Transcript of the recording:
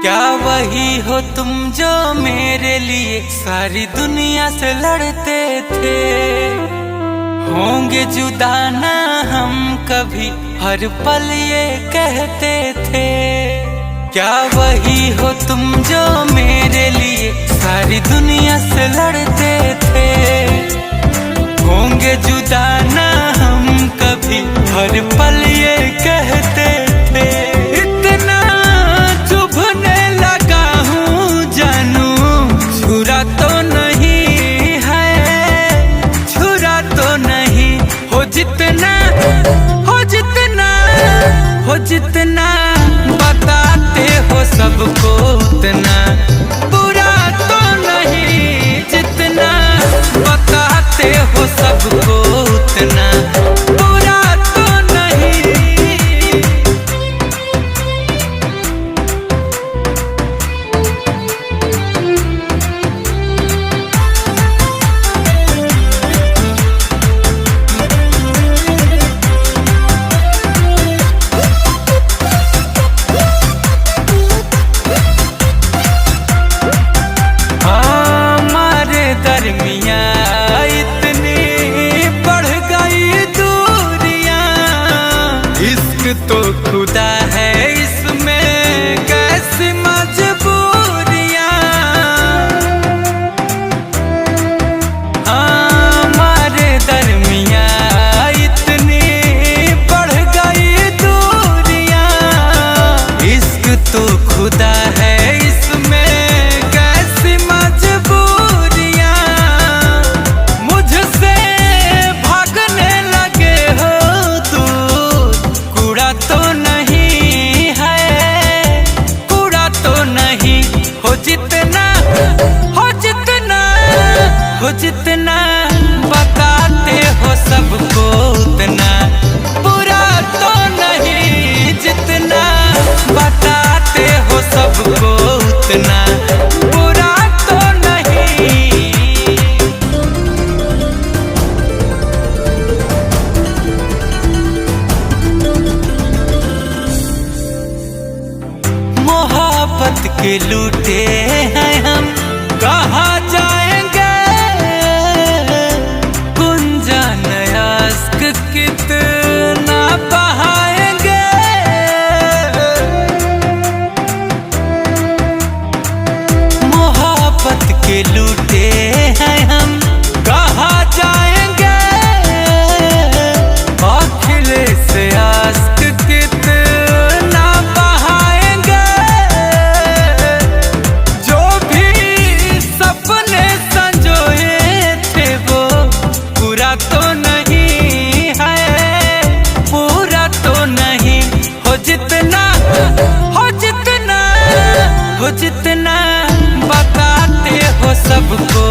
क्या वही हो तुम जो मेरे लिए सारी दुनिया से लड़ते थे। होंगे जुदा ना हम कभी, हर पल ये कहते थे। क्या वही हो तुम जो मेरे लिए सारी दुनिया से लड़ते थे। होंगे जुदा ना हम कभी, हर पल ये कहते थे। इतना चुभने लगा हूँ जानू, छुरा तो नहीं है, छुरा तो नहीं। हो जितना हो जितना हो जितना बताते हो सबको उतना बुरा तो नहीं। जितना बताते हो सबको उतना बुरा तो नहीं। दरमियाँ इतनी बढ़ गई दूरियां, इश्क तो खुदा है इसमें कैसी मजबूरियां। हमारे दरमियाँ इतनी बढ़ गई दूरियां, इश्क तो खुदा है इसमें कैसी मजबूरियां। हो जितना बताते हो सबको उतना बुरा तो नहीं। जितना बताते हो सबको उतना बुरा तो नहीं। मोहब्बत के लूटे हैं हम, कहाँ जाएंगे गुंजन अश्क कितना बहाएंगे। मोहब्बत के लूटे हैं हम, कहाँ जाएंगे अखिले से अश्क कितना बहाएंगे। जो भी सपने संजोए थे वो पूरा तो नहीं है, पूरा तो नहीं। हो जितना हो जितना हो जितना बताते हो सबको